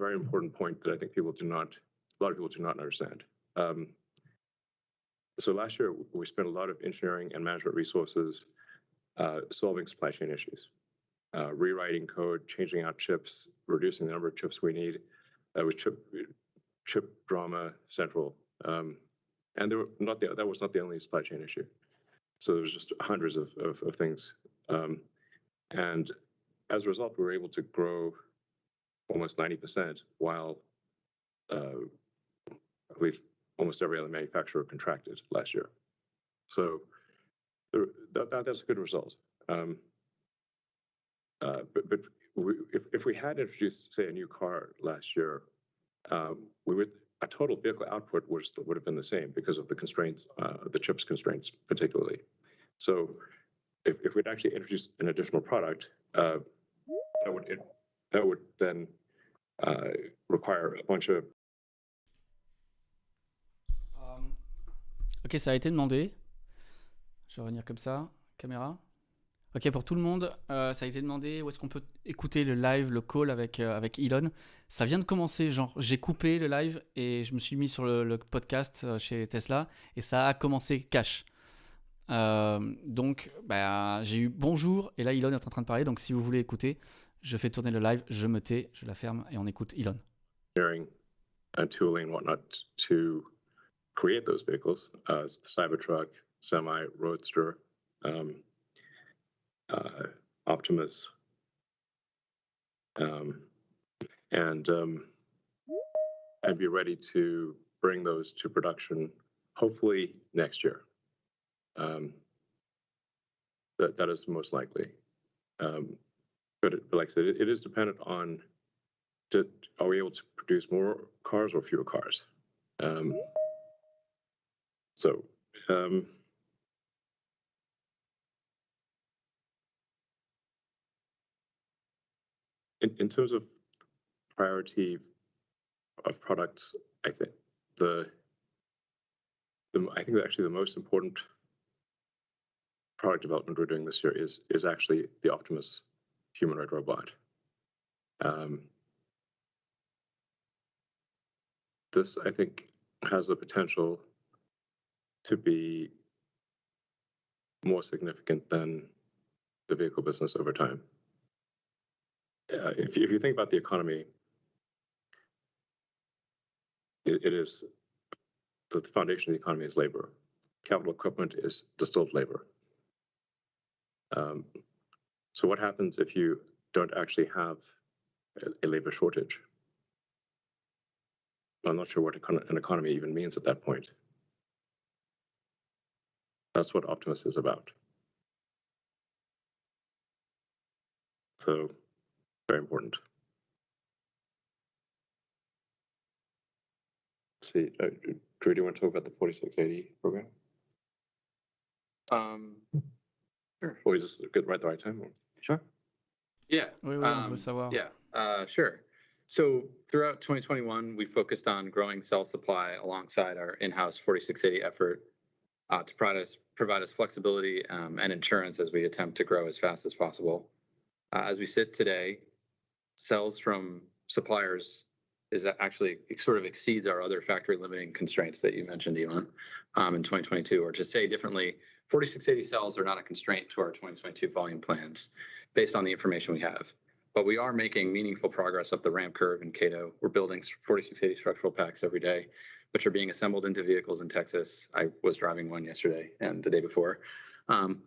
very important point that I think a lot of people do not understand. So last year, we spent a lot of engineering and management resources solving supply chain issues, rewriting code, changing out chips, reducing the number of chips we need. That was chip drama central. And that was not the only supply chain issue. So there was just hundreds of things. And as a result, we were able to grow almost 90% while I believe almost every other manufacturer contracted last year. So that's a good result. But if we had introduced, say, a new car last year, our total vehicle output would have been the same because of the constraints, the chips constraints particularly. So if we'd actually introduced an additional product, that would then require a bunch of. Ok, ça a été demandé. Je vais revenir comme ça, caméra. Ok, pour tout le monde, ça a été demandé où est-ce qu'on peut écouter le live, le call avec Elon. Ça vient de commencer, genre j'ai coupé le live et je me suis mis sur le podcast chez Tesla et ça a commencé cash. Donc j'ai eu bonjour et là Elon est en train de parler, donc si vous voulez écouter, je fais tourner le live, je me tais, je la ferme et on écoute Elon. And tooling and whatnot to create those vehicles, the Cybertruck, Semi, Roadster, Optimus, and be ready to bring those to production hopefully next year. That is most likely. But like I said, it is dependent on are we able to produce more cars or fewer cars? In terms of priority of products, I think actually the most important product development we're doing this year is actually the Optimus humanoid robot. This, I think, has the potential to be more significant than the vehicle business over time. If you think about the economy, it is the foundation of the economy is labor. Capital equipment is distilled labor. So what happens if you don't actually have a labor shortage? I'm not sure what an economy even means at that point. That's what Optimus is about. So, very important. Let's see, Drew, do you want to talk about the 4680 program? Sure. Or is this good right the right time? Or? Sure. Yeah. Oui, on veut savoir. Yeah, sure. So throughout 2021, we focused on growing cell supply alongside our in-house 4680 effort to provide us flexibility and insurance as we attempt to grow as fast as possible. As we sit today, cells from suppliers is actually sort of exceeds our other factory limiting constraints that you mentioned, Elon, in 2022. Or to say differently, 4680 cells are not a constraint to our 2022 volume plans based on the information we have. But we are making meaningful progress up the ramp curve in Cato. We're building 4680 structural packs every day, which are being assembled into vehicles in Texas. I was driving one yesterday and the day before. And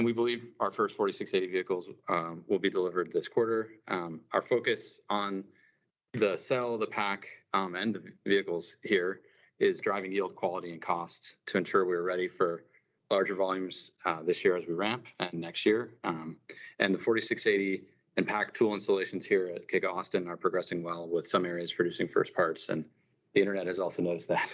we believe our first 4680 vehicles will be delivered this quarter. Our focus on the cell, the pack, and the vehicles here is driving yield, quality, and cost to ensure we're ready for larger volumes this year as we ramp and next year. And the 4680 and pack tool installations here at Giga Austin are progressing well, with some areas producing first parts, and the internet has also noticed that.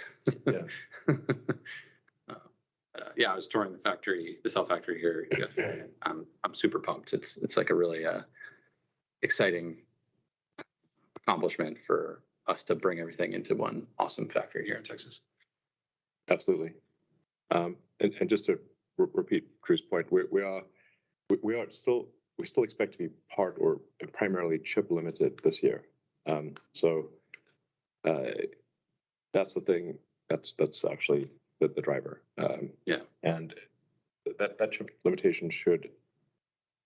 Yeah, I was touring the factory, the cell factory here yesterday. I'm super pumped. It's like a really exciting accomplishment for us to bring everything into one awesome factory here in Texas. Absolutely. And just to repeat Drew's point, we still expect to be part or primarily chip limited this year. So that's the thing. That's actually the driver. And that chip limitation should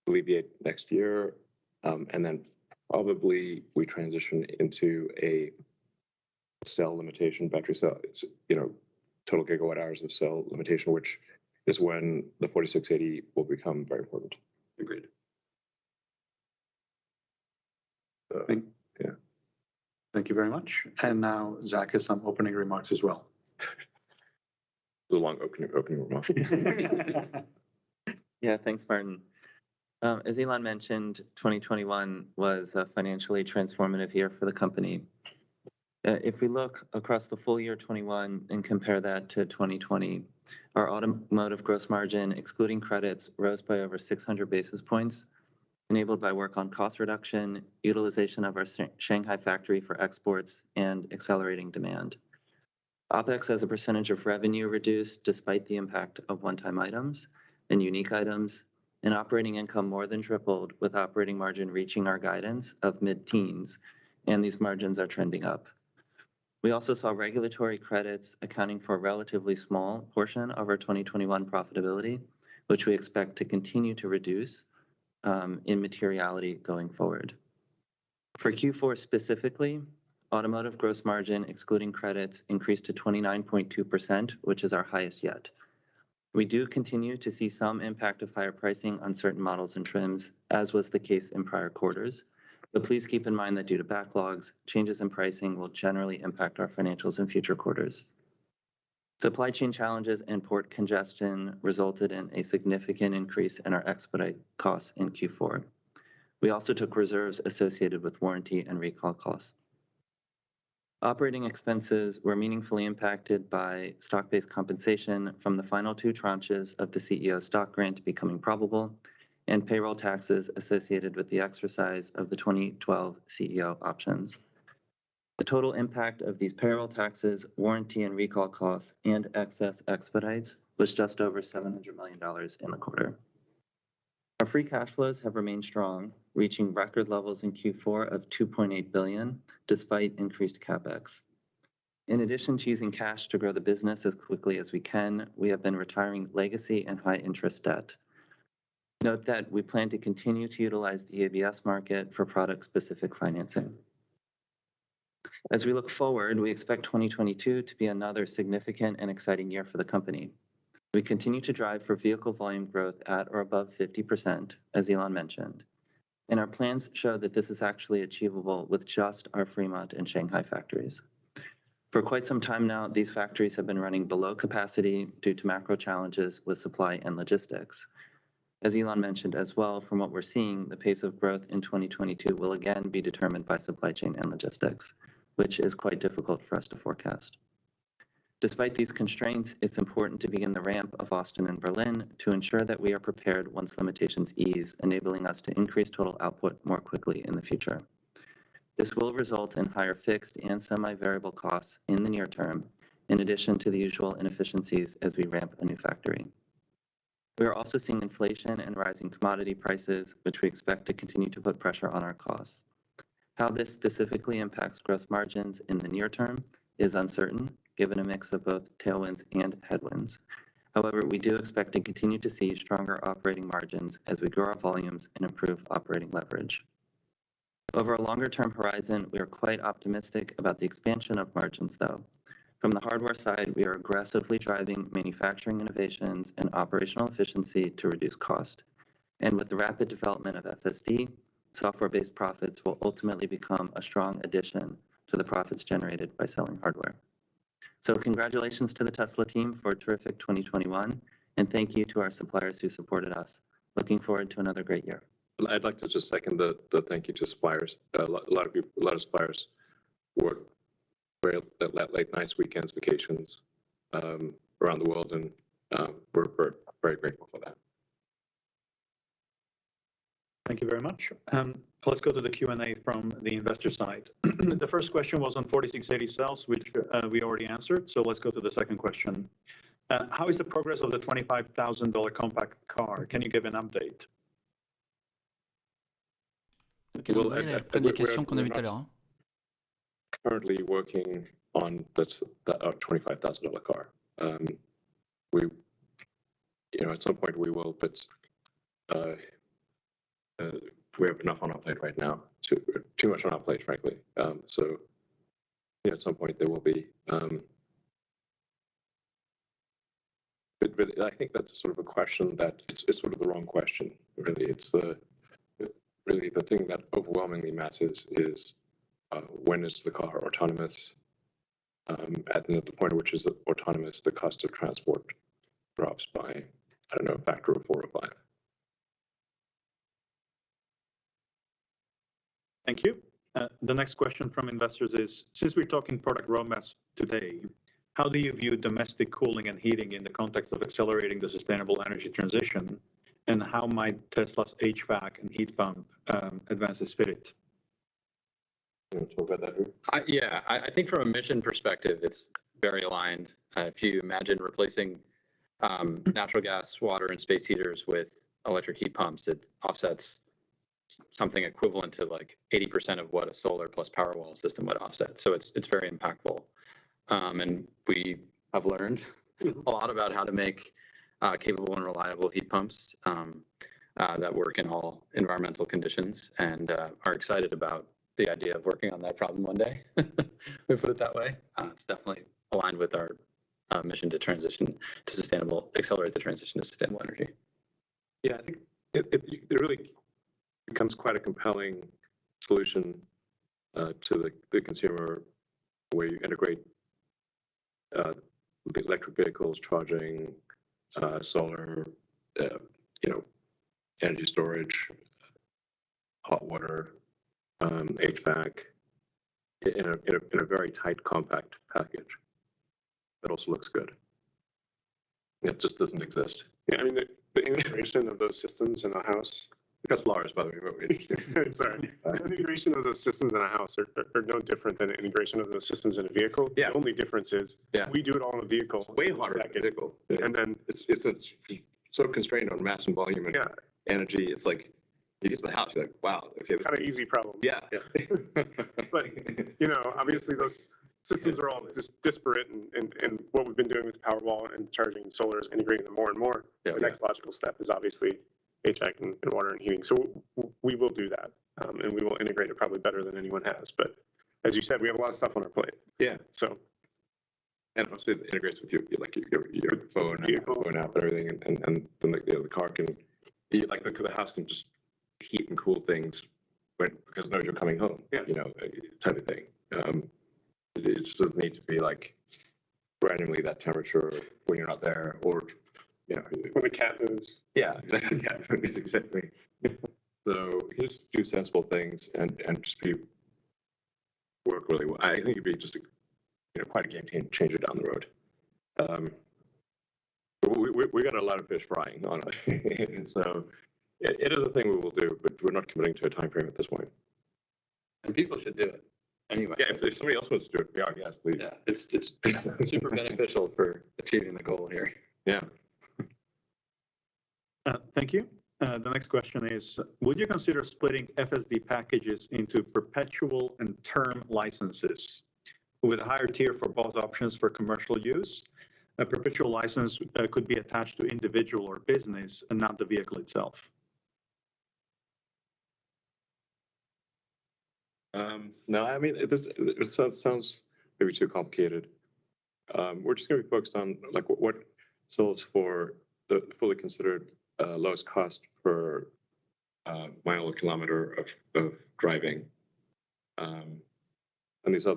alleviate next year, and then probably we transition into a cell limitation, battery cell. It's total gigawatt hours of cell limitation, which is when the 4680 will become very important. Agreed. Yeah. Thank you very much. And now Zach has some opening remarks as well. The long opening remark. Yeah, thanks, Martin. As Elon mentioned, 2021 was a financially transformative year for the company. If we look across the full year 21 and compare that to 2020, our automotive gross margin, excluding credits, rose by over 600 basis points, enabled by work on cost reduction, utilization of our Shanghai factory for exports, and accelerating demand. OPEX as a percentage of revenue reduced despite the impact of one-time items and unique items, and operating income more than tripled, with operating margin reaching our guidance of mid-teens, and these margins are trending up. We also saw regulatory credits accounting for a relatively small portion of our 2021 profitability, which we expect to continue to reduce in materiality going forward. For Q4 specifically, automotive gross margin, excluding credits, increased to 29.2%, which is our highest yet. We do continue to see some impact of higher pricing on certain models and trims, as was the case in prior quarters. But please keep in mind that due to backlogs, changes in pricing will generally impact our financials in future quarters. Supply chain challenges and port congestion resulted in a significant increase in our expedite costs in Q4. We also took reserves associated with warranty and recall costs. Operating expenses were meaningfully impacted by stock-based compensation from the final two tranches of the CEO stock grant becoming probable, and payroll taxes associated with the exercise of the 2012 CEO options. The total impact of these payroll taxes, warranty and recall costs, and excess expedites was just over $700 million in the quarter. Our free cash flows have remained strong, reaching record levels in Q4 of $2.8 billion, despite increased CapEx. In addition to using cash to grow the business as quickly as we can, we have been retiring legacy and high-interest debt. Note that we plan to continue to utilize the ABS market for product-specific financing. As we look forward, we expect 2022 to be another significant and exciting year for the company. We continue to drive for vehicle volume growth at or above 50%, as Elon mentioned. And our plans show that this is actually achievable with just our Fremont and Shanghai factories. For quite some time now, these factories have been running below capacity due to macro challenges with supply and logistics. As Elon mentioned as well, from what we're seeing, the pace of growth in 2022 will again be determined by supply chain and logistics, which is quite difficult for us to forecast. Despite these constraints, it's important to begin the ramp of Austin and Berlin to ensure that we are prepared once limitations ease, enabling us to increase total output more quickly in the future. This will result in higher fixed and semi-variable costs in the near term, in addition to the usual inefficiencies as we ramp a new factory. We are also seeing inflation and rising commodity prices, which we expect to continue to put pressure on our costs. How this specifically impacts gross margins in the near term is uncertain, given a mix of both tailwinds and headwinds. However, we do expect to continue to see stronger operating margins as we grow our volumes and improve operating leverage. Over a longer-term horizon, we are quite optimistic about the expansion of margins, though. From the hardware side, we are aggressively driving manufacturing innovations and operational efficiency to reduce cost. And with the rapid development of FSD, software-based profits will ultimately become a strong addition to the profits generated by selling hardware. So congratulations to the Tesla team for a terrific 2021, and thank you to our suppliers who supported us. Looking forward to another great year. I'd like to just second the thank you to suppliers. A lot of suppliers work very late nights, weekends, vacations around the world, and we're very grateful for that. Thank you very much. Let's go to the Q&A from the investor side. The first question was on 4680 cells, which we already answered. So let's go to the second question. How is the progress of the $25,000 compact car? Can you give an update? Ok, donc, la première question qu'on a vue tout à l'heure. currently working on that $25,000 car. We, at some point we will, but we have enough on our plate right now. Too much on our plate, frankly. So at some point there will be. But I think that's sort of a question that it's sort of the wrong question. Really, it's really the thing that overwhelmingly matters is when is the car autonomous? At the point at which is autonomous, the cost of transport drops by, I don't know, a factor of 4 or 5. Thank you. The next question from investors is, since we're talking product roadmaps today, how do you view domestic cooling and heating in the context of accelerating the sustainable energy transition? And how might Tesla's HVAC and heat pump advances fit it? You want to talk about that, Drew? I think from a mission perspective, it's very aligned. If you imagine replacing natural gas, water, and space heaters with electric heat pumps, it offsets something equivalent to like 80% of what a solar plus Powerwall system would offset. So it's very impactful. And we have learned a lot about how to make capable and reliable heat pumps that work in all environmental conditions, and are excited about the idea of working on that problem one day. We put it that way. It's definitely aligned with our mission to transition to sustainable, accelerate the transition to sustainable energy. Yeah, I think it really becomes quite a compelling solution to the consumer, where you integrate the electric vehicles, charging, solar, energy storage, hot water, HVAC in a very tight, compact package that also looks good. It just doesn't exist. Yeah, I mean, the integration of those systems in a house, That's Lars, by the way. sorry, the integration of those systems in a house are no different than the integration of those systems in a vehicle. Yeah. The only difference is we do it all in a vehicle. It's way harder in a vehicle. And then it's so constrained on mass and volume and energy. It's like you get to the house, you're like, wow. If you have, kind of easy problem. yeah. But, obviously those systems are all just disparate, and what we've been doing with Powerwall and charging solar is integrating them more and more. Yeah, The next logical step is obviously HVAC and water and heating. So we will do that, and we will integrate it probably better than anyone has. But as you said, we have a lot of stuff on our plate. Yeah. So And obviously it integrates with your phone, phone app and everything, and then the car can be like the house can just heat and cool things because it knows you're coming home. Yeah. Type of thing. It just doesn't need to be like randomly that temperature when you're not there, or when the cat moves. yeah, exactly. So you just do sensible things and just work really well. I think it'd be just quite a game changer down the road. But we got a lot of fish frying on it, and so it is a thing we will do, but we're not committing to a time frame at this point. And people should do it anyway. Yeah, if somebody else wants to do it, yes, please. Yeah, it's super beneficial for achieving the goal here. Yeah. Thank you. The next question is, would you consider splitting FSD packages into perpetual and term licenses with a higher tier for both options for commercial use? A perpetual license could be attached to individual or business and not the vehicle itself. No, I mean, it sounds maybe too complicated. We're just going to be focused on like what solves for the fully considered lowest cost per mile or kilometer of driving, and these are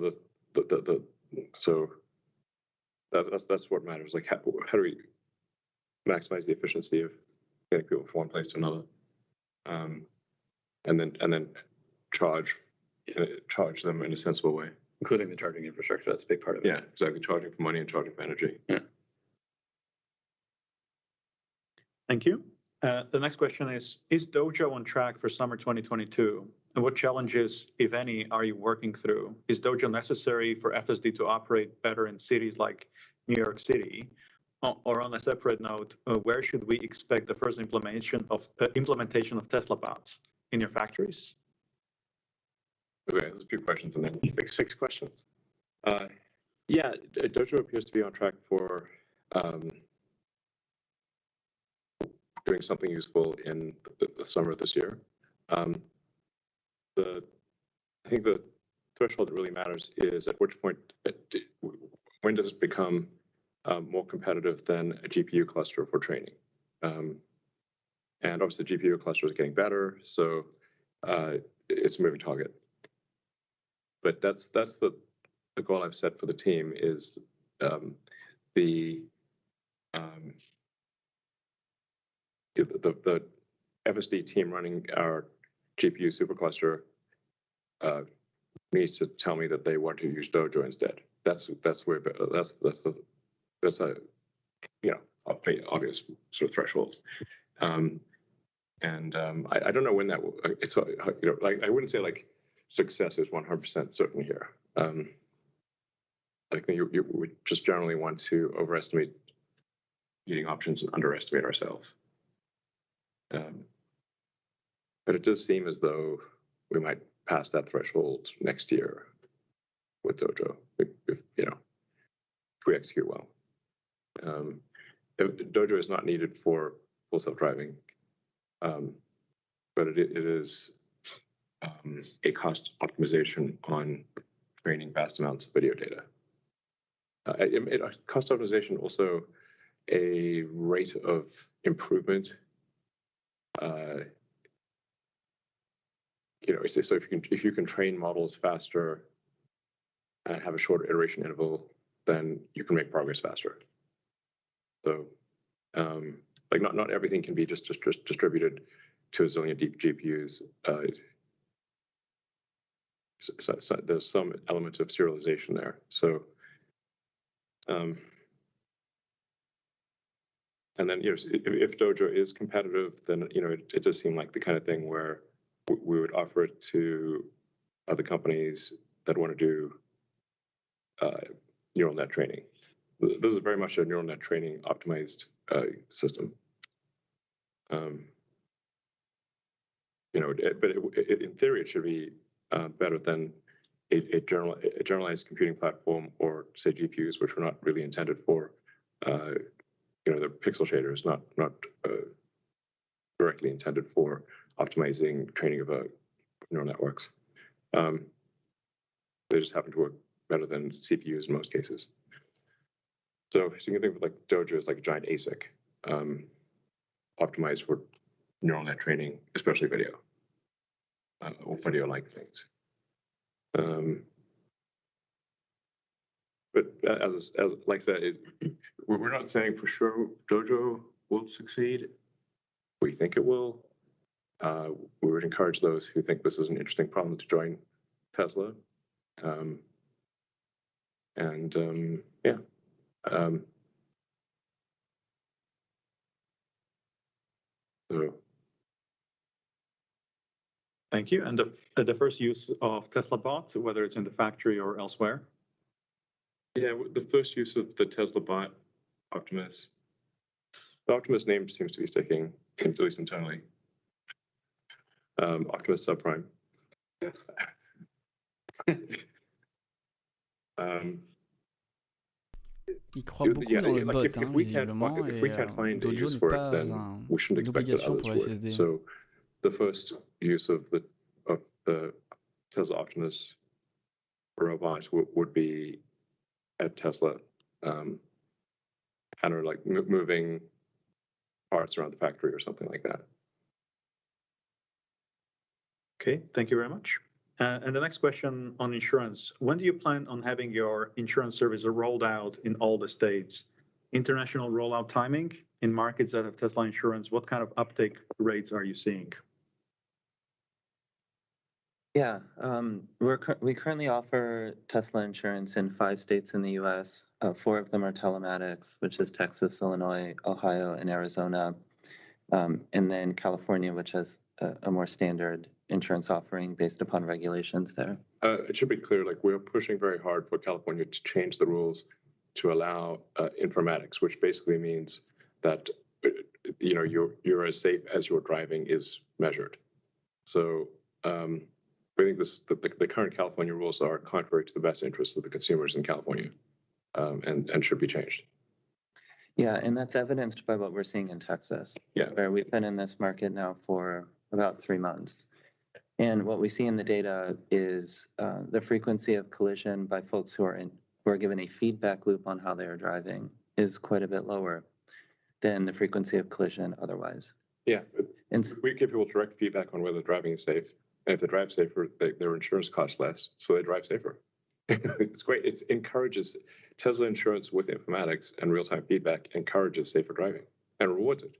so that's what matters. Like how do we maximize the efficiency of getting people from one place to another, and then charge them in a sensible way, Including the charging infrastructure. That's a big part of it. Yeah, exactly. Charging for money and charging for energy. Yeah. Thank you. The next question is Dojo on track for summer 2022? And what challenges, if any, are you working through? Is Dojo necessary for FSD to operate better in cities like New York City? Or on a separate note, where should we expect the first implementation of Tesla bots? In your factories? Okay, there's a few questions and then Like 6 questions. yeah, Dojo appears to be on track for doing something useful in the summer of this year. I think the threshold that really matters is at which point, when does it become more competitive than a GPU cluster for training? And obviously the GPU cluster is getting better, so it's a moving target. But that's the goal I've set for the team is the FSD team running our GPU supercluster needs to tell me that they want to use Dojo instead. That's a obvious sort of threshold. I don't know when that will. It's like I wouldn't say like success is 100% certain here. I think you would just generally want to overestimate eating options and underestimate ourselves. But it does seem as though we might pass that threshold next year with Dojo if we execute well. Dojo is not needed for full self-driving, but it is a cost optimization on training vast amounts of video data. Cost optimization also a rate of improvement. So if you can train models faster and have a shorter iteration interval, then you can make progress faster. So, like not everything can be just distributed to a zillion deep GPUs. So there's some element of serialization there. So, and then if Dojo is competitive, then it does seem like the kind of thing where we would offer it to other companies that want to do neural net training. This is very much a neural net training optimized system. But in theory, it should be better than a generalized computing platform or say GPUs, which were not really intended for the pixel shaders, not directly intended for optimizing training of neural networks. They just happen to work better than CPUs in most cases. So you can think of like Dojo as like a giant ASIC, optimized for neural net training, especially video or video-like things. But as like I said, we're not saying for sure Dojo will succeed. We think it will. We would encourage those who think this is an interesting problem to join Tesla. So. Thank you. And the first use of Tesla Bot, whether it's in the factory or elsewhere? Yeah, the first use of the Tesla Bot, Optimus. The Optimus name seems to be sticking, at least internally. Optimus subprime. Il croit beaucoup dans le bot, visiblement, et Dojo n'est pas une obligation pour FSD. So the first use of the Tesla Optimus robots would be at Tesla, kind of like moving parts around the factory or something like that. Okay, thank you very much. And the next question on insurance. When do you plan on having your insurance service rolled out in all the states? International rollout timing in markets that have Tesla insurance, what kind of uptake rates are you seeing? Yeah, we currently offer Tesla insurance in 5 states in the US. 4 of them are telematics, which is Texas, Illinois, Ohio, and Arizona. And then California, which has a more standard insurance offering based upon regulations there. It should be clear, like we're pushing very hard for California to change the rules to allow informatics, which basically means that you're as safe as your driving is measured. So I think the current California rules are contrary to the best interests of the consumers in California, and should be changed. Yeah, and that's evidenced by what we're seeing in Texas. Yeah. Where we've been in this market now for about 3 months. And what we see in the data is the frequency of collision by folks who are given a feedback loop on how they are driving is quite a bit lower than the frequency of collision otherwise. Yeah, And we give people direct feedback on whether driving is safe, and if they drive safer, their insurance costs less, so they drive safer. It's great. It encourages Tesla insurance with informatics and real-time feedback encourages safer driving and rewards it.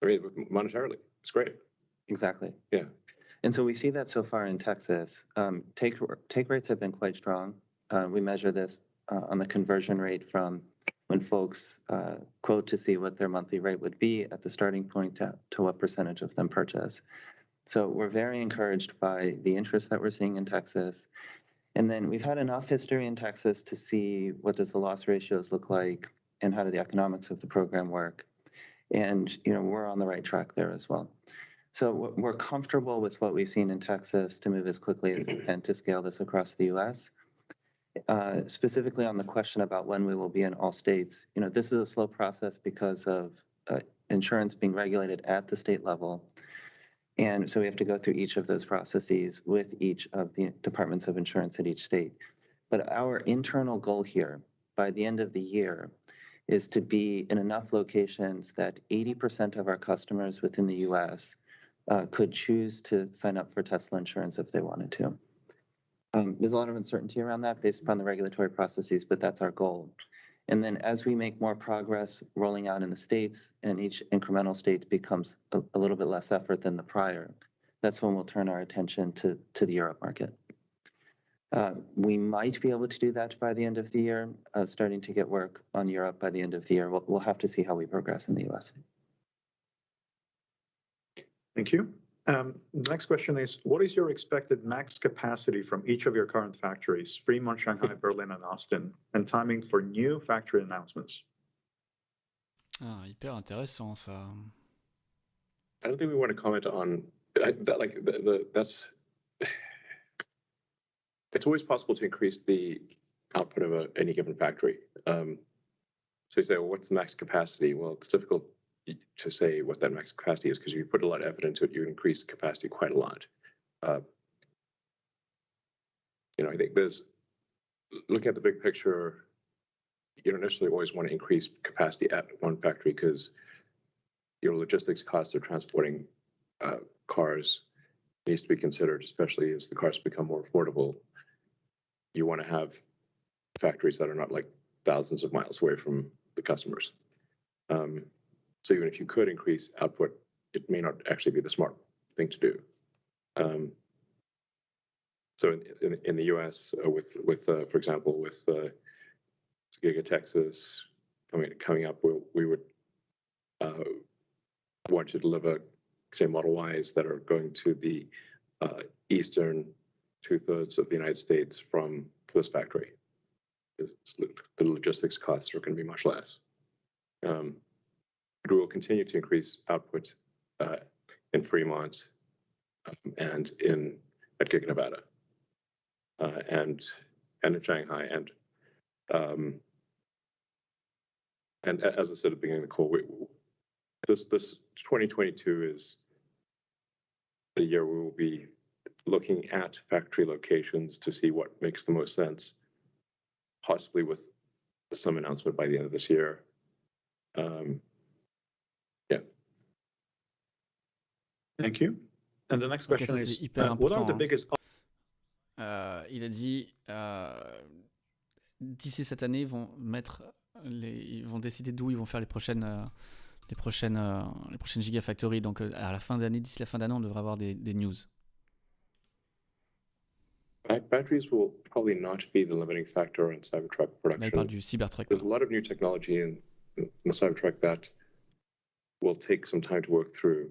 I mean, monetarily, it's great. exactly. Yeah. And so we see that so far in Texas. Take rates have been quite strong. We measure this on the conversion rate from when folks quote to see what their monthly rate would be at the starting point to what percentage of them purchase. So we're very encouraged by the interest that we're seeing in Texas. And then we've had enough history in Texas to see what does the loss ratios look like and how do the economics of the program work. And, we're on the right track there as well. So we're comfortable with what we've seen in Texas to move as quickly as we can to scale this across the U.S. Specifically on the question about when we will be in all states, this is a slow process because of insurance being regulated at the state level. And so we have to go through each of those processes with each of the departments of insurance at each state. But our internal goal here by the end of the year is to be in enough locations that 80% of our customers within the U.S. Could choose to sign up for Tesla insurance if they wanted to. There's a lot of uncertainty around that based upon the regulatory processes, but that's our goal. And then as we make more progress rolling out in the states and each incremental state becomes a little bit less effort than the prior, that's when we'll turn our attention to the Europe market. We might be able to do that by the end of the year, starting to get work on Europe by the end of the year. We'll have to see how we progress in the US. Thank you. Next question is, what is your expected max capacity from each of your current factories, Fremont, Shanghai, Berlin, and Austin, and timing for new factory announcements? Ah, hyper intéressant ça. I don't think we want to comment on that. That's it's always possible to increase the output of any given factory. So you say, well, what's the max capacity? Well, it's difficult to say what that max capacity is because if you put a lot of effort into it, you increase capacity quite a lot. I think looking at the big picture, you don't necessarily always want to increase capacity at one factory because your logistics costs of transporting cars needs to be considered, especially as the cars become more affordable. You want to have factories that are not like thousands of miles away from the customers. So even if you could increase output, it may not actually be the smart thing to do. So in the U.S., with for example, with Giga Texas coming up, we would want to deliver, say, Model Ys that are going to the eastern 2/3 of the United States from this factory. The logistics costs are going to be much less. We will continue to increase output in Fremont and at Giga Nevada and in Shanghai and as I said at the beginning of the call, this 2022 is the year we will be looking at factory locations to see what makes the most sense, possibly with some announcement by the end of this year. Yeah. Thank you. And the next question ça, is, c'est hyper what are important, the hein. biggest Il a dit d'ici cette année, ils vont décider d'où ils vont faire les prochaines gigafactories. Donc à la fin d'année, d'ici la fin d'année, on devrait avoir des news. Batteries will probably not be the limiting factor in Cybertruck Là, il parle production. du Cybertruck. There's a lot of new technology in the Cybertruck that will take some time to work through.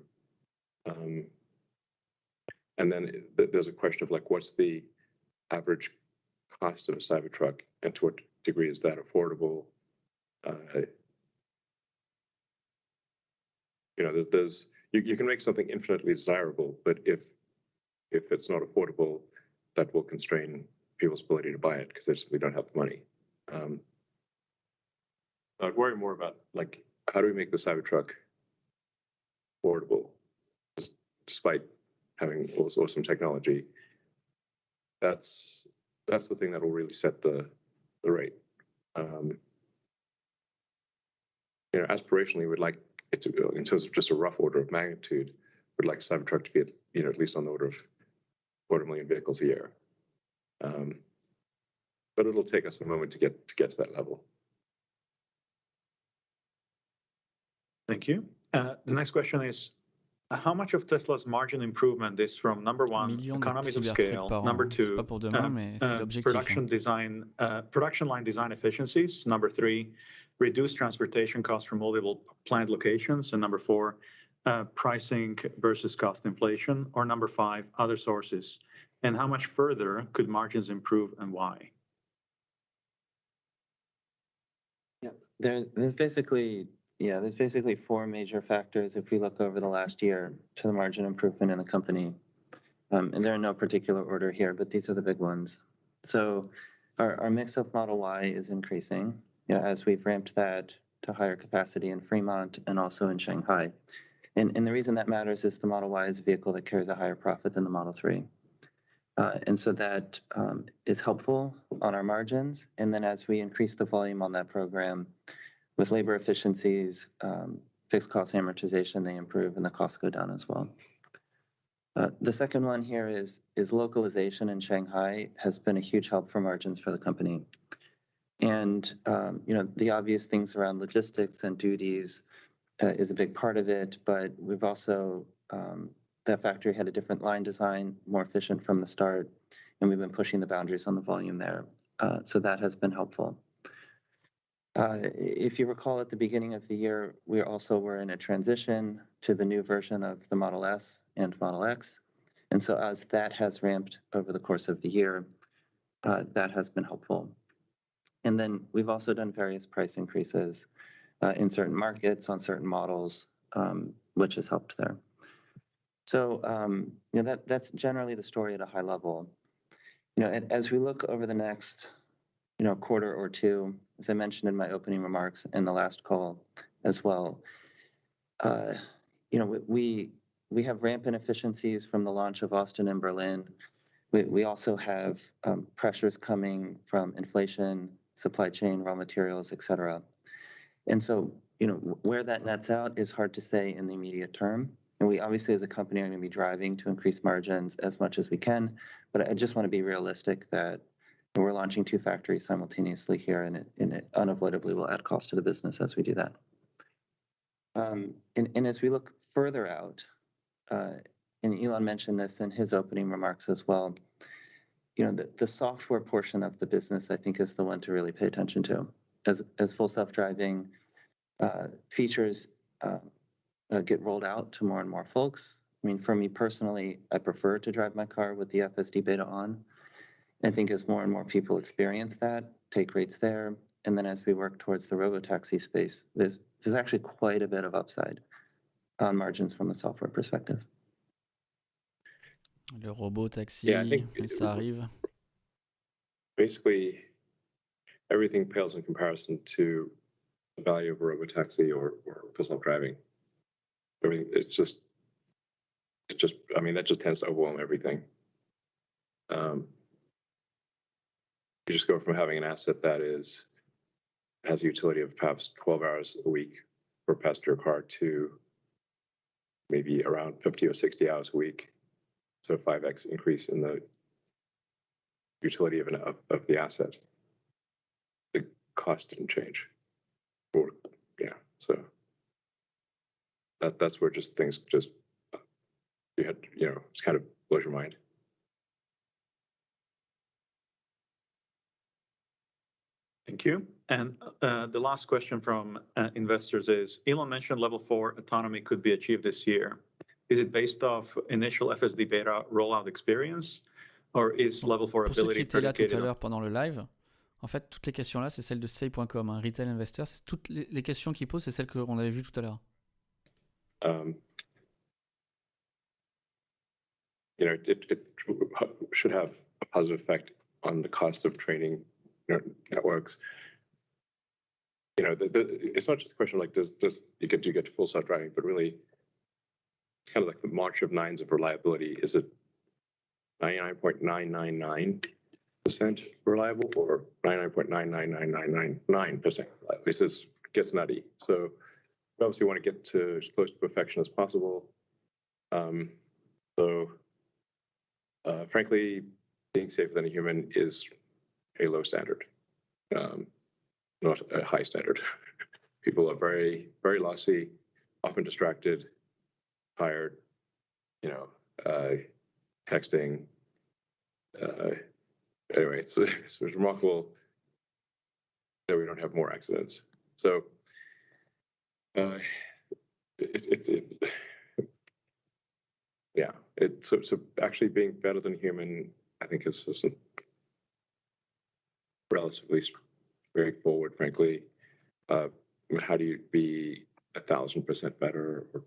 And then there's a question of like, what's the average cost of a Cybertruck and to what degree is that affordable? You can make something infinitely desirable, but if it's not affordable, that will constrain people's ability to buy it because they simply don't have the money. I'd worry more about like how do we make the Cybertruck affordable, despite having all this awesome technology. That's the thing that will really set the rate. Aspirationally, we'd like it to, in terms of just a rough order of magnitude, we'd like Cybertruck to be at least on the order of 250,000 vehicles a year. But it'll take us a moment to get to that level. Thank you. The next question is, how much of Tesla's margin improvement is from number one, Millions de economies of cybertrucks scale, par an, number hein. C'est two, pas pour demain, mais c'est l'objectif, production hein. production line design efficiencies, number three, reduced transportation costs from multiple plant locations, and number four, pricing versus cost inflation, or number five, other sources, and how much further could margins improve and why? Yeah, there's basically four major factors if we look over the last year to the margin improvement in the company. And they're in no particular order here, but these are the big ones. So our mix of Model Y is increasing, as we've ramped that to higher capacity in Fremont and also in Shanghai. And the reason that matters is the Model Y is a vehicle that carries a higher profit than the Model 3. And so that is helpful on our margins. And then as we increase the volume on that program, with labor efficiencies, fixed cost amortization, they improve and the costs go down as well. The second one here is localization in Shanghai has been a huge help for margins for the company. And the obvious things around logistics and duties is a big part of it, but we've also, that factory had a different line design, more efficient from the start, and we've been pushing the boundaries on the volume there. So that has been helpful. If you recall at the beginning of the year, we also were in a transition to the new version of the Model S and Model X. And so as that has ramped over the course of the year, that has been helpful. And then we've also done various price increases in certain markets on certain models, which has helped there. So that's generally the story at a high level. As we look over the next quarter or two, as I mentioned in my opening remarks in the last call as well, we have rampant efficiencies from the launch of Austin and Berlin. We also have pressures coming from inflation, supply chain, raw materials, et cetera. And so, where that nets out is hard to say in the immediate term. And we obviously as a company are going to be driving to increase margins as much as we can. But I just want to be realistic that we're launching two factories simultaneously here, and it unavoidably will add cost to the business as we do that. And as we look further out, and Elon mentioned this in his opening remarks as well, the software portion of the business, I think, is the one to really pay attention to. As full self-driving features get rolled out to more and more folks. I mean, for me personally, I prefer to drive my car with the FSD beta on. I think as more and more people experience that, take rates there, and then as we work towards the robotaxi space, there's actually quite a bit of upside on margins from a software perspective. Le robot taxi, Yeah, I think ça arrive. Basically, everything pales in comparison to the value of a robotaxi or full self-driving. Everything, that just tends to overwhelm everything. You just go from having an asset that has a utility of perhaps 12 hours a week for a passenger car to maybe around 50 or 60 hours a week. So a 5x increase in the utility of the asset. The cost didn't change. So that's where just things just it's kind of blows your mind. Thank you. And the last question from investors is, Elon mentioned level 4 autonomy could be achieved this year. Is it based off initial FSD beta rollout experience, or is level 4 Pour ceux qui ability étaient là tout à predicated on... l'heure pendant le live, en fait, toutes les questions là, c'est celles de say.com, un retail investor. C'est toutes les questions qu'il pose, c'est celles qu'on avait vues tout à l'heure. it should have a positive effect on the cost of training networks. It's not just a question of like, do you get full self-driving, but really it's kind of like the march of nines of reliability. Is it 99.999% reliable or 99.999999% reliable? This gets nutty. So we obviously want to get to as close to perfection as possible. Frankly, being safer than a human is a low standard, not a high standard. People are very, very lossy, often distracted, tired, texting. Anyway, it's remarkable that we don't have more accidents. So so actually being better than human, I think is relatively straightforward, frankly. How do you be 1,000% better or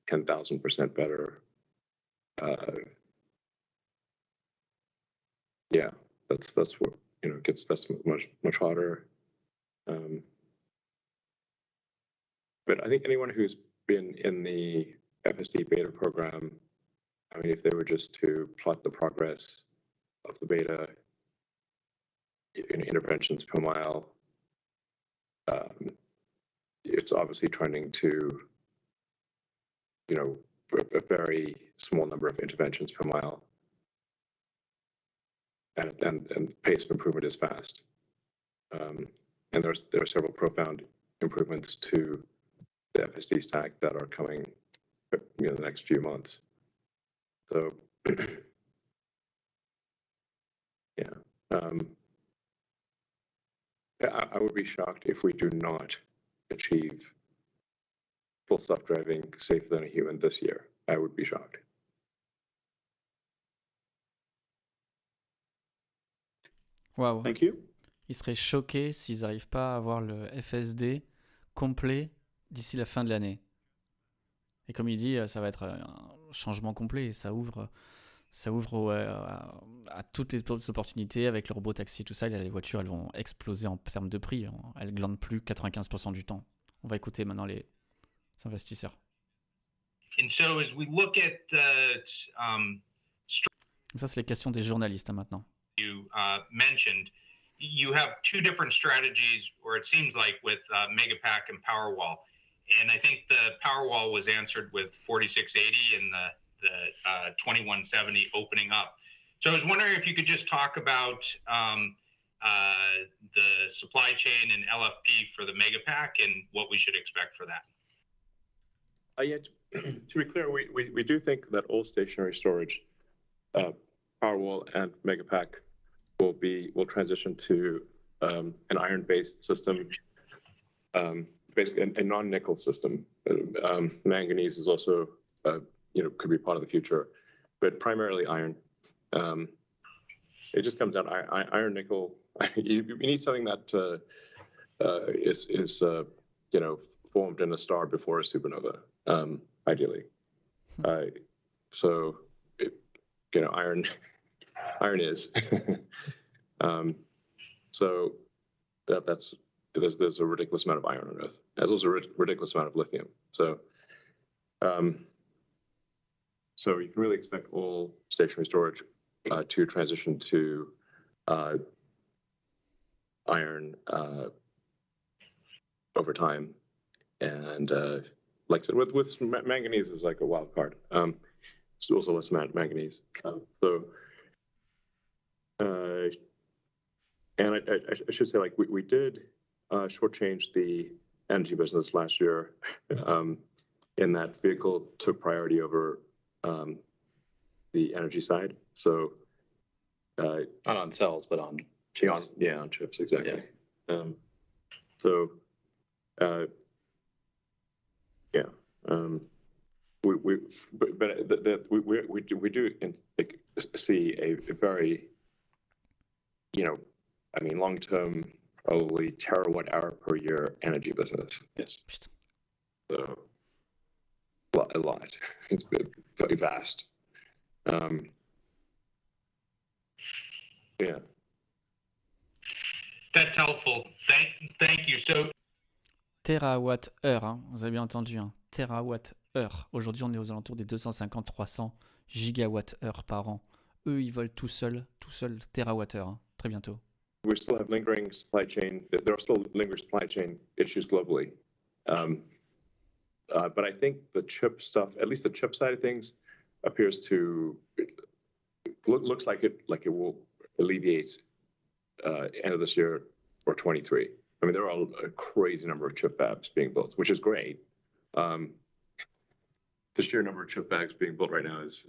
10,000% better? That's what that's much harder. But I think anyone who's been in the FSD beta program, I mean, if they were just to plot the progress of the beta in interventions per mile, it's obviously trending to, a very small number of interventions per mile, and pace of improvement is fast. And there are several profound improvements to the FSD stack that are coming, the next few months. So, I would be shocked if we do not achieve full self-driving safer than a human this year. I would be shocked. Waouh. Thank you. Ils seraient choqués s'ils n'arrivent pas à avoir le FSD complet d'ici la fin de l'année. Et comme il dit, ça va être un changement complet et ça ouvre à toutes les autres opportunités avec le robot taxi et tout ça. Les voitures, elles vont exploser en termes de prix. Elles glandent plus 95% du temps. On va écouter maintenant les investisseurs. And so as we look at Ça, c'est les questions des journalistes maintenant. You mentioned, you have two different strategies, or it seems like, with Megapack and Powerwall. And I think the Powerwall was answered with 4680 and the 2170 opening up. So I was wondering if you could just talk about the supply chain and LFP for the Megapack and what we should expect for that. To be clear, we do think that all stationary storage, Powerwall and Megapack, will transition to an iron-based system, basically a non-nickel system. Manganese is also, could be part of the future, but primarily iron. It just comes down to iron, nickel. You need something that is formed in a star before a supernova, ideally. So, iron is. So there's a ridiculous amount of iron on Earth, as well as a ridiculous amount of lithium. So you can really expect all stationary storage to transition to iron over time. And like I said, with manganese is like a wild card. It's also less manganese. And I should say, like, we did shortchange the energy business last year, in that vehicle took priority over the energy side. So not on cells, but on chips. On chips, exactly. Yeah. We do see a very, long-term, probably terawatt-hour per year energy business. Yes. So a lot. It's very vast. Yeah. That's helpful. Thank you. So Terawatt-heure, hein, vous avez bien entendu, hein, terawatt-heure. Aujourd'hui, on est aux alentours des 250-300 gigawatts-heure par an. Eux, ils volent tout seuls, terawatt-heure, hein, très bientôt. We still have lingering supply chain. There are still lingering supply chain issues globally. But I think the chip stuff, at least the chip side of things, appears to looks like it will alleviate end of this year or 23. I mean, there are a crazy number of chip fabs being built, which is great. The sheer number of chip fabs being built right now is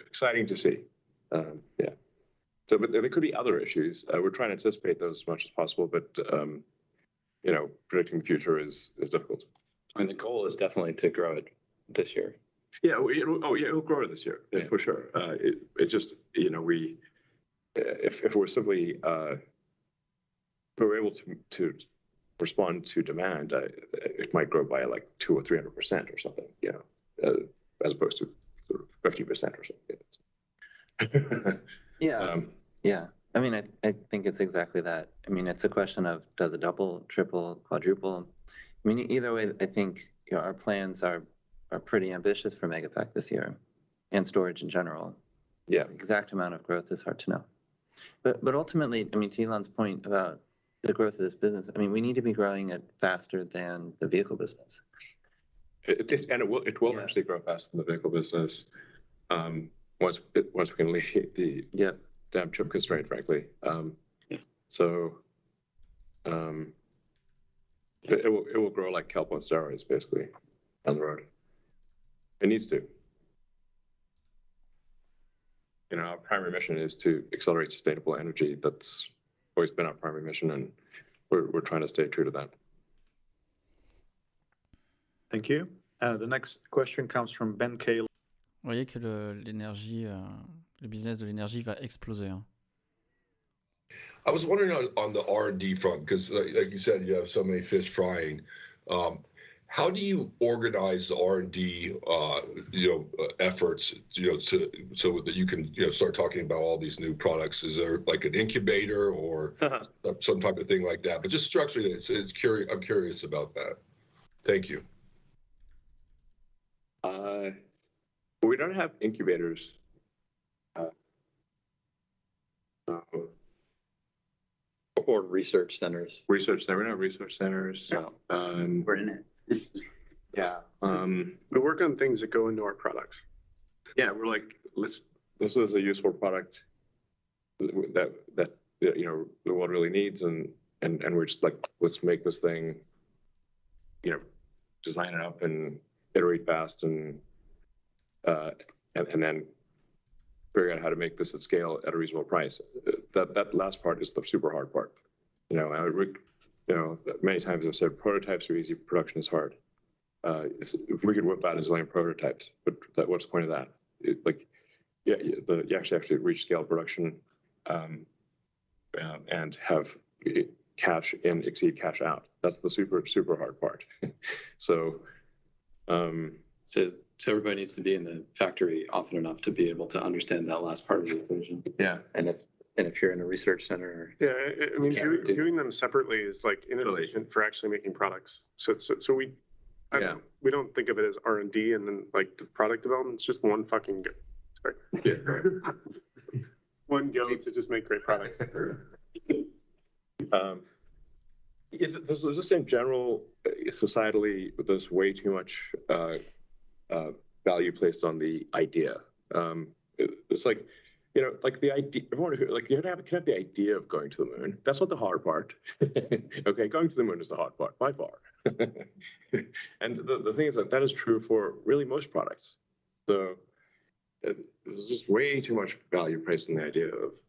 exciting to see. Yeah. So, but there could be other issues. We're trying to anticipate those as much as possible, but you know, predicting the future is difficult. I mean, the goal is definitely to grow it this year. Yeah. It'll grow this year, yeah, for sure. It just, you know, if we're simply if we're able to respond to demand, it might grow by like 200 or 300% or something, you know, as opposed to sort of 50% or something. Yeah. Yeah. I mean, I think it's exactly that. I mean, it's a question of does it double, triple, quadruple? I mean, either way, I think, you know, our plans are pretty ambitious for Megapack this year and storage in general. Yeah. The exact amount of growth is hard to know. But ultimately, I mean, to Elon's point about the growth of this business, I mean, we need to be growing it faster than the vehicle business. It will Yeah. actually grow faster than the vehicle business once we can alleviate the damn chip constraint, frankly. So it will grow like kelp on steroids, basically, down the road. It needs to. You know, our primary mission is to accelerate sustainable energy. That's always been our primary mission, and we're trying to stay true to that. Thank you. The next question comes from Ben K. Vous voyez que l'énergie, le business de l'énergie va exploser, hein. I was wondering on the R&D front, because like you said, you have so many fish frying. How do you organize the R&D, efforts, so that you can, start talking about all these new products? Is there like an incubator or some type of thing like that? But just structurally, it's curious. I'm curious about that. Thank you. We don't have incubators. Or research centers. We don't have research centers. No. We're in it. Yeah. We work on things that go into our products. Yeah, we're like, this is a useful product that the world really needs, and we're just like, let's make this thing, design it up and iterate fast and then figure out how to make this at scale at a reasonable price. That last part is the super hard part. Many times I've said prototypes are easy, production is hard. If we could whip out a zillion prototypes, but what's the point of that? You actually reach scale production and have cash in exceed cash out. That's the super hard part. So everybody needs to be in the factory often enough to be able to understand that last part of the equation. Yeah. And if you're in a research center, yeah, I mean, doing them separately is like inefficient for actually making products. So we don't think of it as R&D and then like the product development. It's just one fucking go. Sorry. Yeah. One go to just make great products. There's just in general, societally, there's way too much value placed on the idea. It's like, like the idea, everyone who, like, can have the idea of going to the moon. That's not the hard part. Okay, going to the moon is the hard part, by far. And the thing is that is true for really most products. So there's just way too much value placed in the idea of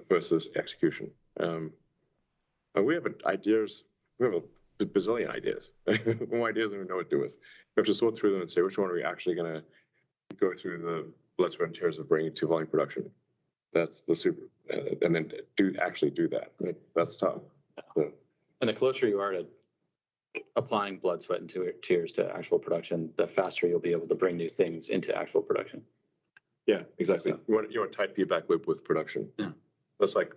versus execution. We have ideas, we have a bazillion ideas. More ideas than we know what to do with. We have to sort through them and say, which one are we actually going to go through the blood, sweat, and tears of bringing to volume production? That's the super, and then actually do that. That's tough. So. And the closer you are to applying blood, sweat, and tears to actual production, the faster you'll be able to bring new things into actual production. Yeah, exactly. So. You want tight feedback loop with production. Yeah. That's like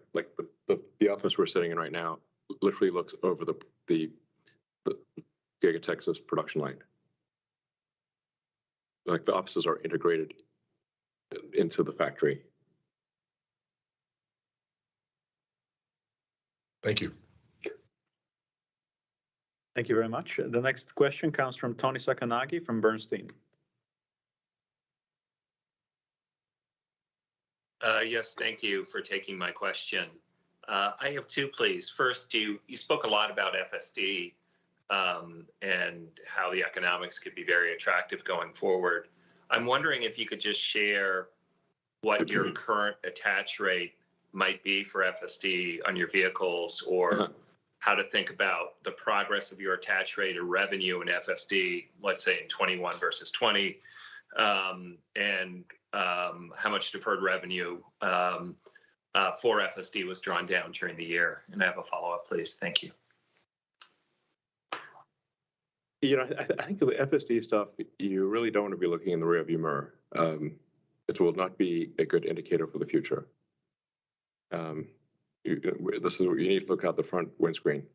the office we're sitting in right now literally looks over the Giga Texas production line. Like the offices are integrated into the factory. Thank you. Thank you very much. The next question comes from Tony Sakanagi from Bernstein. Yes, thank you for taking my question. I have two, please. First, you spoke a lot about FSD and how the economics could be very attractive going forward. I'm wondering if you could just share what your current attach rate might be for FSD on your vehicles, or how to think about the progress of your attach rate or revenue in FSD, let's say in 21 versus 20, and how much deferred revenue for FSD was drawn down during the year. And I have a follow-up, please. Thank you. You know, I think the FSD stuff, you really don't want to be looking in the rearview mirror. It will not be a good indicator for the future. This is what you need to look out the front windscreen.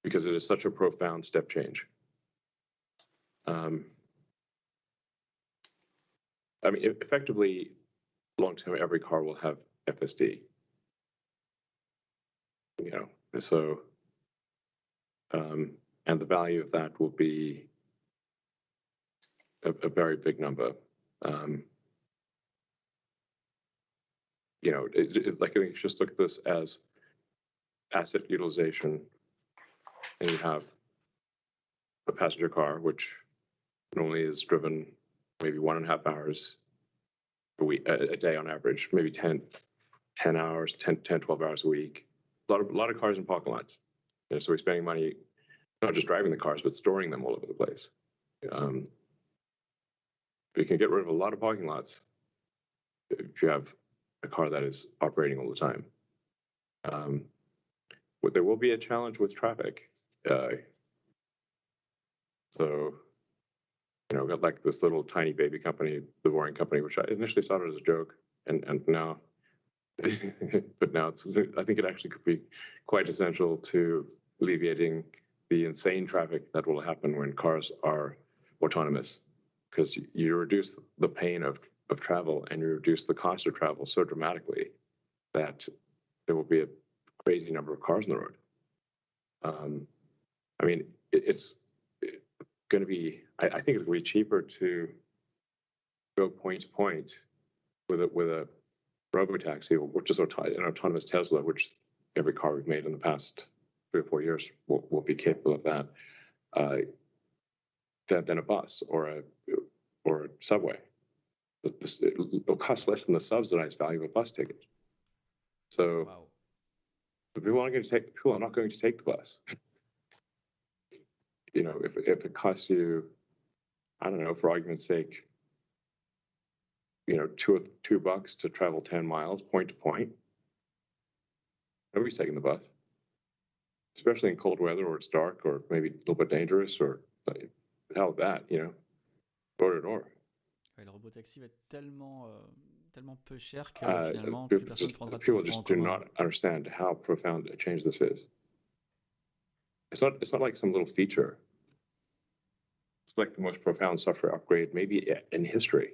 Because it is such a profound step change. I mean, effectively, long term, every car will have FSD. You know, so, and the value of that will be a very big number. You know, it's like, you just look at this as asset utilization, and you have a passenger car, which normally is driven maybe 1.5 hours a day on average, maybe 10 hours, 12 hours a week. A lot of cars in parking lots. You know, so we're spending money not just driving the cars, but storing them all over the place. We can get rid of a lot of parking lots if you have a car that is operating all the time. But there will be a challenge with traffic. So, you know, got like this little tiny baby company, the Boring Company, which I initially started as a joke, and now, but now it's, I think it actually could be quite essential to alleviating the insane traffic that will happen when cars are autonomous, because you reduce the pain of travel and you reduce the cost of travel so dramatically that there will be a crazy number of cars on the road. I mean, it's going to be, I think it'll be cheaper to go point to point with a robotaxi, which is an autonomous Tesla, which every car we've made in the past 3 or 4 years will be capable of that, than a bus or a subway. It'll cost less than the subsidized value of a bus ticket. So Wow. people are not going to take the bus. You know, if it costs you, I don't know, for argument's sake, you know, $2 to travel 10 miles point to point, nobody's taking the bus, especially in cold weather or it's dark or maybe a little bit dangerous or the hell with that, you know, door to door. Ouais, le robotaxi va être tellement peu cher que finalement plus personne ne prendra de People transport en just do commun. not understand how profound a change this is. It's not like some little feature. It's like the most profound software upgrade maybe in history.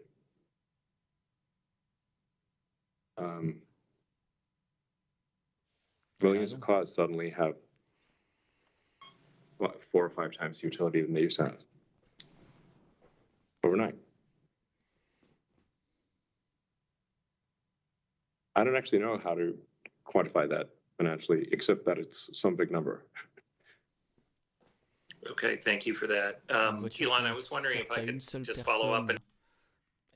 Millions of cars suddenly have, what, 4 or 5 times the utility than they used to have overnight. I don't actually know how to quantify that financially, except that it's some big number. Okay, thank you for that. Elon, I was wondering if I could just follow up.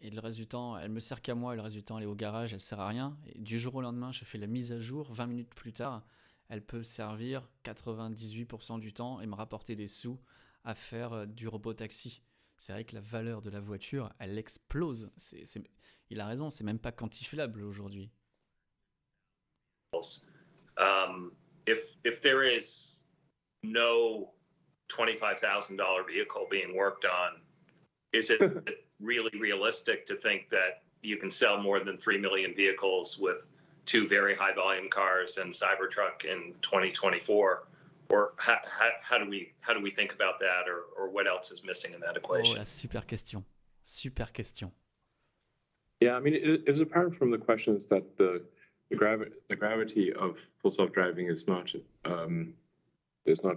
Et le reste du temps, elle me sert qu'à moi, et le reste du temps, elle est au garage, elle sert à rien. Et du jour au lendemain, je fais la mise à jour, 20 minutes plus tard, elle peut servir 98% du temps et me rapporter des sous à faire du robotaxi. C'est vrai que la valeur de la voiture, elle explose. Il a raison, c'est même pas quantifiable aujourd'hui. If there is no $25,000 vehicle being worked on, is it really realistic to think that you can sell more than 3 million vehicles with 2 very high volume cars and Cybertruck in 2024? Or how do we think about that, or what else is missing in that equation? Oh, la super question. Super question. Yeah, I mean, it is apparent from the questions that the gravity of full self-driving is not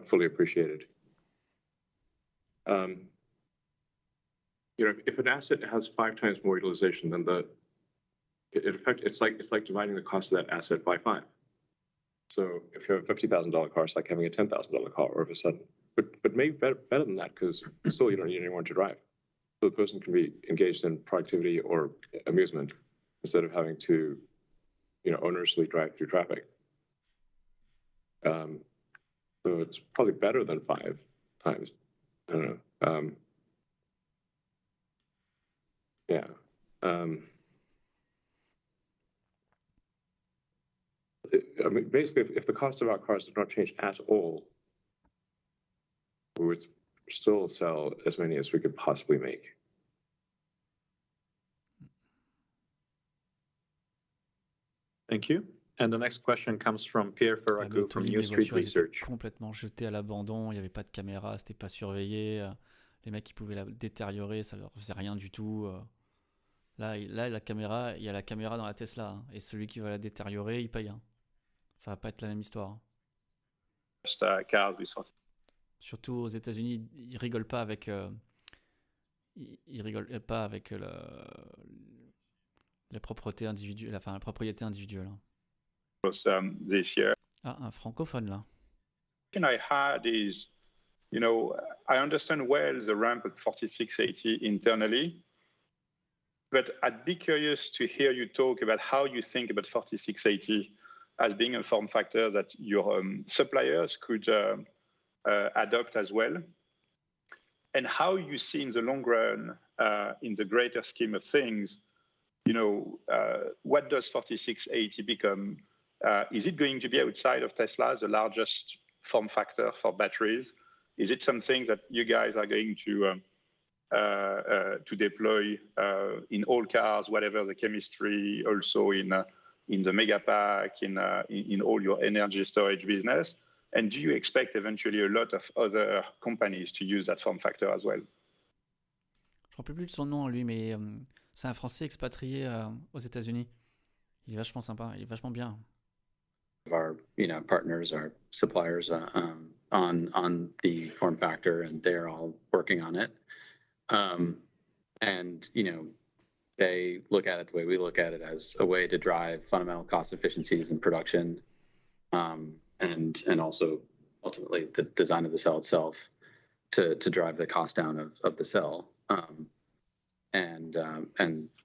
fully appreciated. If an asset has 5 times more utilization than it's like dividing the cost of that asset by 5. So if you have a $50,000 car, it's like having a $10,000 car all of a sudden. But maybe better than that, because still you don't need anyone to drive. So the person can be engaged in productivity or amusement instead of having to, onerously drive through traffic. So it's probably better than 5 times. I don't know. I mean, basically, if the cost of our cars did not change at all, we would still sell as many as we could possibly make. Thank you. And the next question comes from Pierre Ferragu from New Street Research. Complètement jeté à l'abandon, il n'y avait pas de caméra, c'était pas surveillé. Les mecs, ils pouvaient la détériorer, ça leur faisait rien du tout. Là, la caméra, il y a la caméra dans la Tesla, hein, et celui qui va la détériorer, il paye. Hein. Ça va pas être la même histoire. Hein. Surtout aux États-Unis, ils rigolent pas avec. Ils rigolent pas avec la propriété individuelle, enfin la propriété individuelle. Hein. This year. Ah, un francophone là. The question I had is, I understand well the ramp at 4680 internally, but I'd be curious to hear you talk about how you think about 4680 as being a form factor that your suppliers could adopt as well, and how you see in the long run, in the greater scheme of things, what does 4680 become? Is it going to be outside of Tesla the largest form factor for batteries? Is it something that you guys are going to deploy in all cars, whatever the chemistry, also in the Megapack, in all your energy storage business? And do you expect eventually a lot of other companies to use that form factor as well? Je ne me rappelle plus de son nom, lui, mais c'est un Français expatrié aux États-Unis. Il est vachement sympa, il est vachement bien. Our partners, our suppliers on the form factor, and they're all working on it. And they look at it the way we look at it, as a way to drive fundamental cost efficiencies in production, and also ultimately the design of the cell itself to drive the cost down of the cell. And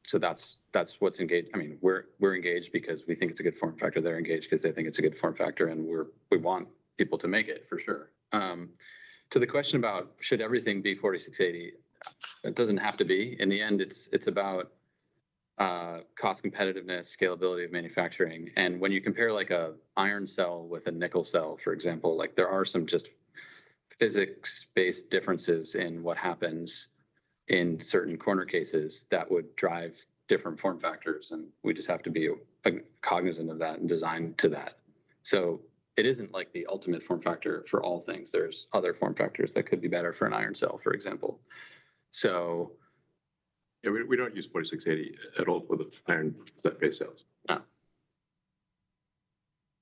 so that's what's engaged. I mean, we're engaged because we think it's a good form factor. They're engaged because they think it's a good form factor, and we want people to make it for sure. To the question about should everything be 4680, it doesn't have to be. In the end, it's about cost competitiveness, scalability of manufacturing. And when you compare like a iron cell with a nickel cell, for example, like there are some just physics-based differences in what happens in certain corner cases that would drive different form factors, and we just have to be cognizant of that and design to that. So it isn't like the ultimate form factor for all things. There's other form factors that could be better for an iron cell, for example. So yeah, we don't use 4680 at all for the iron set-based cells. No.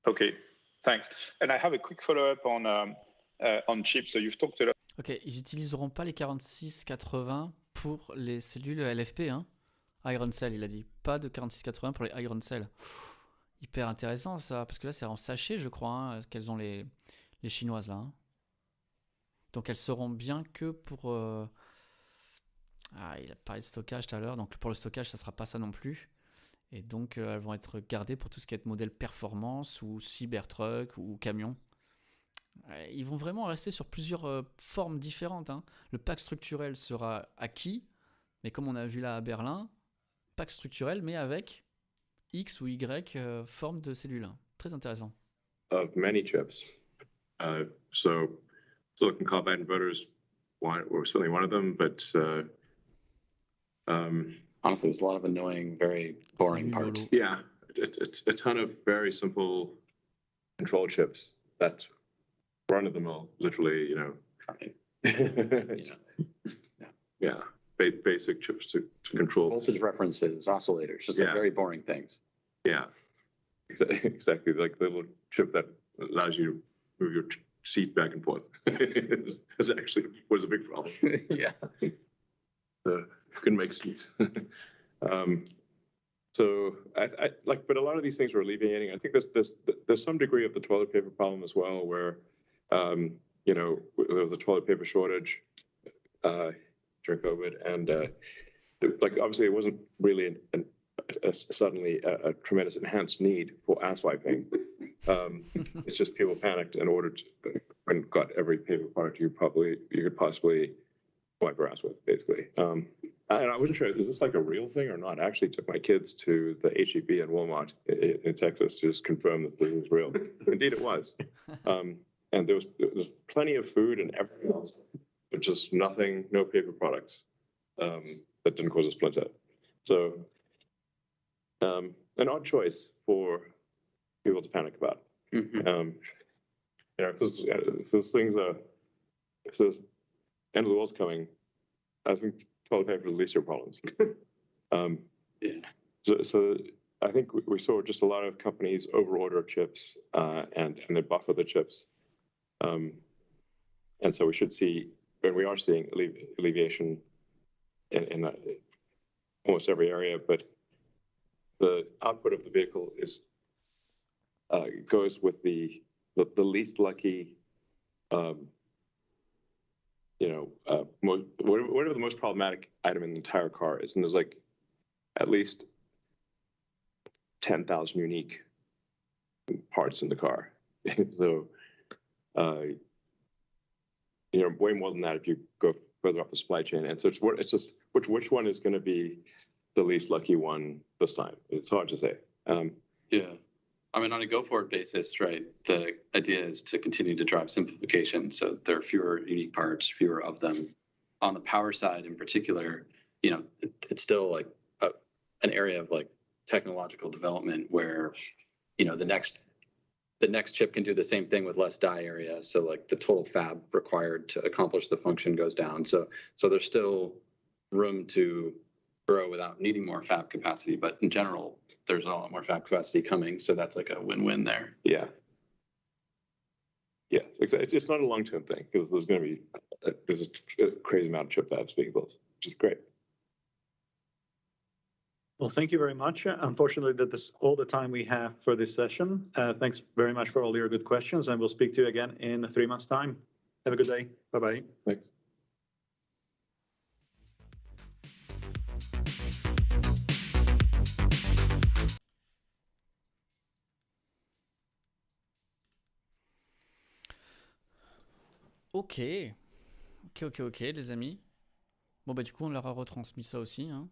Okay, thanks. And I have a quick follow-up on chips. So you've talked a lot. Ok, ils n'utiliseront pas les 4680 pour les cellules LFP, hein. Iron Cell, il a dit. Pas de 4680 pour les Iron Cell. Hyper intéressant ça, parce que là c'est en sachet, je crois, hein, qu'elles ont les chinoises là. Hein. Donc elles seront bien que pour... il a parlé de stockage tout à l'heure, donc pour le stockage ça sera pas ça non plus. Et donc elles vont être gardées pour tout ce qui est modèle performance ou Cybertruck ou camion. Ils vont vraiment rester sur plusieurs formes différentes. Hein. Le pack structurel sera acquis, mais comme on a vu là à Berlin, pack structurel, mais avec X ou Y forme de cellule. Très intéressant. Of many chips. So silicon carbide inverters were certainly one of them, but Honestly, there's a lot of annoying, very boring Salut, parts. Lolo. Yeah, it's a ton of very simple control chips that run of the mill, literally, you know. You know, Basic chips to control. voltage references, oscillators, just like Yeah. very boring things. Yeah, exactly. Like the little chip that allows you to move your seat back and forth. It actually was a big problem. Yeah. Couldn't make seats. So I like, but a lot of these things are alleviating. I think there's some degree of the toilet paper problem as well, where you know, there was a toilet paper shortage during COVID, and like obviously it wasn't really suddenly a tremendous enhanced need for ass wiping. It's just people panicked and ordered and got every paper product you could possibly wipe your ass with, basically. And I wasn't sure, is this like a real thing or not? I actually took my kids to the HEB and Walmart in Texas to just confirm that this is real. Indeed, it was. And there was plenty of food and everything else, but just nothing, no paper products that didn't cause a splinter. So an odd choice for people to panic about. Mhm. You know, if this end of the world's coming, I think toilet paper is the least of your problems. Yeah. So I think we saw just a lot of companies overorder chips and they buffer the chips. And so we should see, and we are seeing alleviation in almost every area, but the output of the vehicle goes with the least lucky, you know, whatever the most problematic item in the entire car is. And there's like at least 10,000 unique parts in the car. So, you know, way more than that if you go further up the supply chain. And so it's just which one is going to be the least lucky one this time? It's hard to say. Yeah. I mean, on a go-forward basis, right, the idea is to continue to drive simplification. So there are fewer unique parts, fewer of them. On the power side in particular, you know, it's still like an area of like technological development where, you know, the next chip can do the same thing with less die area. So like the total fab required to accomplish the function goes down. So there's still room to grow without needing more fab capacity. But in general, there's a lot more fab capacity coming. So that's like a win-win there. Yeah. Yeah, exactly. It's not a long-term thing because there's going to be there's a crazy amount of chip fabs being built, which is great. Well, thank you very much. Unfortunately, that is all the time we have for this session. Thanks very much for all your good questions, and we'll speak to you again in 3 months' time. Have a good day. Bye-bye. Thanks. Ok, les amis. Bon, bah, du coup, on leur a retransmis ça aussi, hein.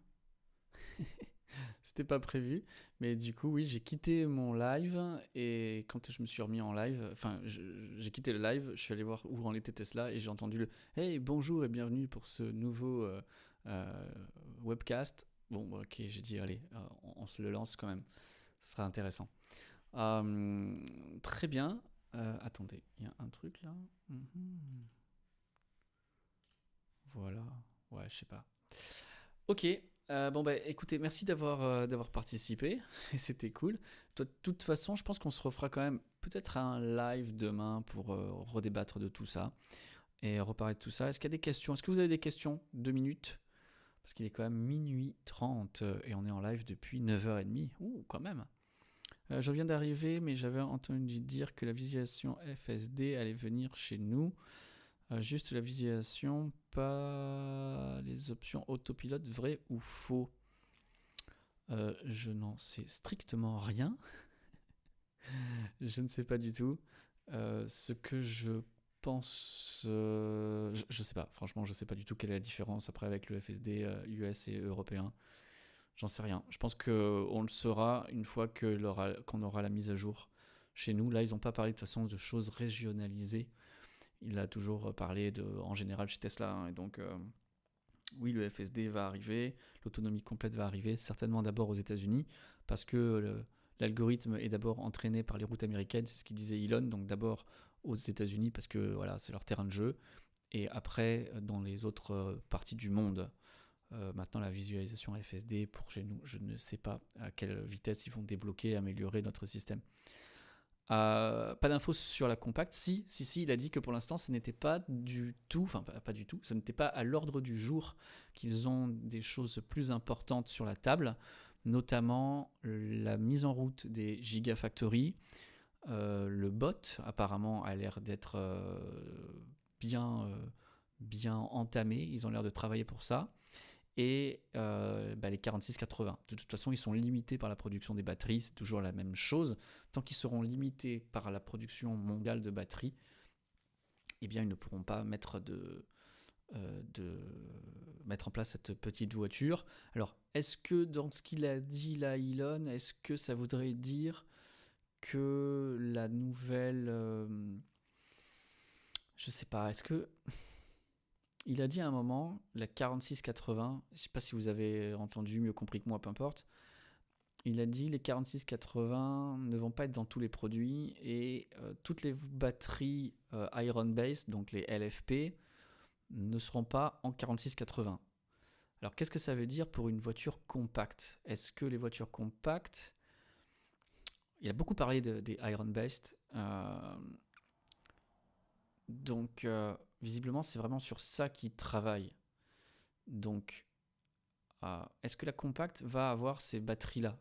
C'était pas prévu, mais du coup, oui, j'ai quitté mon live et quand je me suis remis en live, enfin, j'ai quitté le live, je suis allé voir où en était Tesla et j'ai entendu le « Hey, bonjour et bienvenue pour ce nouveau webcast ». Bon, ok, j'ai dit « Allez, on se le lance quand même, ça sera intéressant ». Très bien. Attendez, il y a un truc là. Voilà. Ouais, je sais pas. Ok. Bon, bah écoutez, merci d'avoir participé. C'était cool. De toute façon, je pense qu'on se refera quand même peut-être un live demain pour redébattre de tout ça et reparler de tout ça. Est-ce qu'il y a des questions? Est-ce que vous avez des questions? 2 minutes? Parce qu'il est quand même minuit 30 et on est en live depuis 9h30. Ouh, quand même. Je viens d'arriver, mais j'avais entendu dire que la visualisation FSD allait venir chez nous. Juste la visualisation, pas les options autopilote, vrai ou faux? Je n'en sais strictement rien. Je ne sais pas du tout. Ce que je pense... je sais pas, franchement, je sais pas du tout quelle est la différence après avec le FSD US et européen. J'en sais rien. Je pense qu'on le saura une fois qu'on aura la mise à jour chez nous. Là, ils n'ont pas parlé de toute façon de choses régionalisées. Il a toujours parlé en général chez Tesla. Hein, et donc, Oui, le FSD va arriver, l'autonomie complète va arriver, certainement d'abord aux États-Unis, parce que l'algorithme est d'abord entraîné par les routes américaines, c'est ce qu'il disait Elon, donc d'abord aux États-Unis, parce que voilà, c'est leur terrain de jeu, et après dans les autres parties du monde. Maintenant, la visualisation FSD, pour chez nous, je ne sais pas à quelle vitesse ils vont débloquer, améliorer notre système. Pas d'infos sur la compacte. Si, il a dit que pour l'instant, ce n'était pas du tout, enfin pas du tout, ce n'était pas à l'ordre du jour qu'ils ont des choses plus importantes sur la table, notamment la mise en route des Gigafactory. Le bot, apparemment, a l'air d'être bien entamé. Ils ont l'air de travailler pour ça. Et les 4680. De toute façon, ils sont limités par la production des batteries, c'est toujours la même chose. Tant qu'ils seront limités par la production mondiale de batteries, eh bien, ils ne pourront pas mettre en place cette petite voiture. Alors, est-ce que dans ce qu'il a dit là, Elon, est-ce que ça voudrait dire que la nouvelle... je sais pas, est-ce que... Il a dit à un moment, la 4680, je ne sais pas si vous avez entendu, mieux compris que moi, peu importe. Il a dit les 4680 ne vont pas être dans tous les produits et toutes les batteries iron-based, donc les LFP, ne seront pas en 4680. Alors qu'est-ce que ça veut dire pour une voiture compacte? Est-ce que les voitures compactes... Il a beaucoup parlé des iron-based. Donc... visiblement, c'est vraiment sur ça qu'ils travaillent. Donc, est-ce que la compacte va avoir ces batteries-là?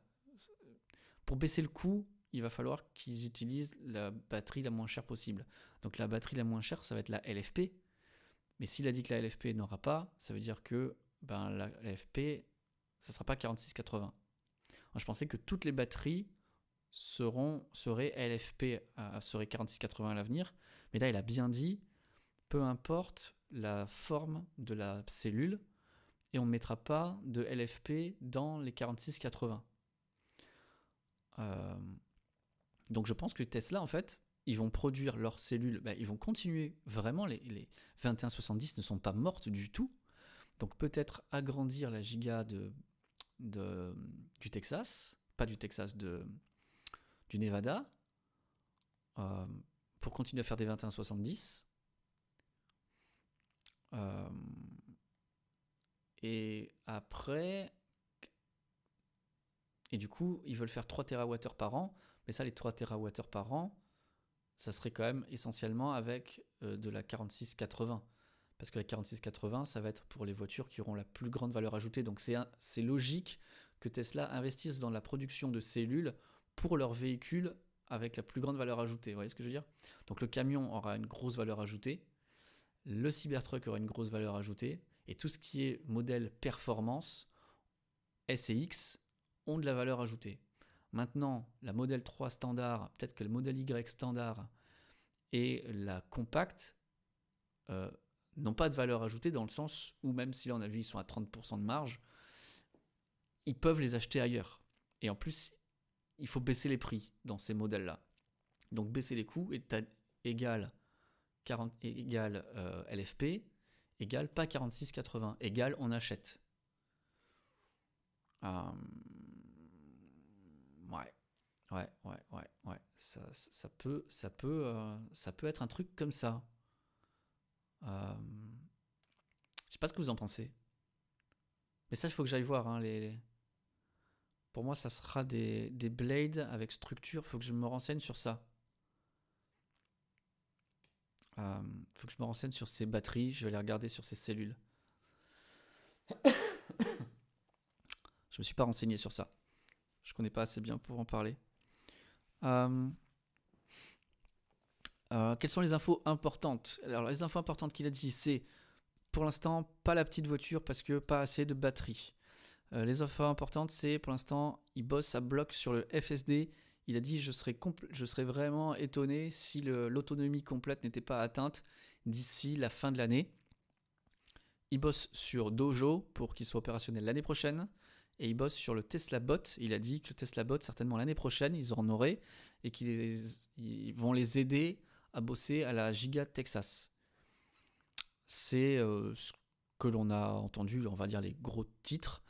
Pour baisser le coût, il va falloir qu'ils utilisent la batterie la moins chère possible. Donc, la batterie la moins chère, ça va être la LFP. Mais s'il a dit que la LFP n'aura pas, ça veut dire que la LFP, ça ne sera pas 4680. Moi, je pensais que toutes les batteries seraient LFP, seraient 4680 à l'avenir. Mais là, il a bien dit... peu importe la forme de la cellule, et on ne mettra pas de LFP dans les 4680. Donc je pense que les Tesla, en fait, ils vont produire leurs cellules, ils vont continuer vraiment, les 2170 ne sont pas mortes du tout, donc peut-être agrandir la giga du Texas, pas du Texas, du Nevada, pour continuer à faire des 2170. Et après, et du coup, ils veulent faire 3 TWh par an, mais ça, les 3 TWh par an, ça serait quand même essentiellement avec de la 4680. Parce que la 4680, ça va être pour les voitures qui auront la plus grande valeur ajoutée. Donc c'est logique que Tesla investisse dans la production de cellules pour leurs véhicules avec la plus grande valeur ajoutée. Vous voyez ce que je veux dire? Donc le camion aura une grosse valeur ajoutée. Le Cybertruck aura une grosse valeur ajoutée, et tout ce qui est modèle performance, S et X, ont de la valeur ajoutée. Maintenant, la modèle 3 standard, peut-être que le modèle Y standard et la compacte n'ont pas de valeur ajoutée dans le sens où même si là on a vu ils sont à 30% de marge, ils peuvent les acheter ailleurs. Et en plus, il faut baisser les prix dans ces modèles-là. Donc baisser les coûts est égal LFP, égale pas 46,80, égale on achète. Ouais. Ça peut être un truc comme ça. Je sais pas ce que vous en pensez. Mais ça, il faut que j'aille voir. Hein, Pour moi, ça sera des blades avec structure. Il faut que je me renseigne sur ça. Faut que je me renseigne sur ces batteries. Je vais les regarder sur ces cellules. Je me suis pas renseigné sur ça. Je connais pas assez bien pour en parler. Quelles sont les infos importantes? Alors, les infos importantes qu'il a dit, c'est pour l'instant pas la petite voiture parce que pas assez de batterie. Les infos importantes, c'est pour l'instant, il bosse à bloc sur le FSD. Il a dit je serais vraiment étonné si l'autonomie complète n'était pas atteinte d'ici la fin de l'année. Il bosse sur Dojo pour qu'il soit opérationnel l'année prochaine. Et il bosse sur le Tesla Bot. Il a dit que le Tesla Bot, certainement l'année prochaine, ils en auraient et qu'ils vont les aider à bosser à la Giga Texas. C'est que l'on a entendu, on va dire les gros titres,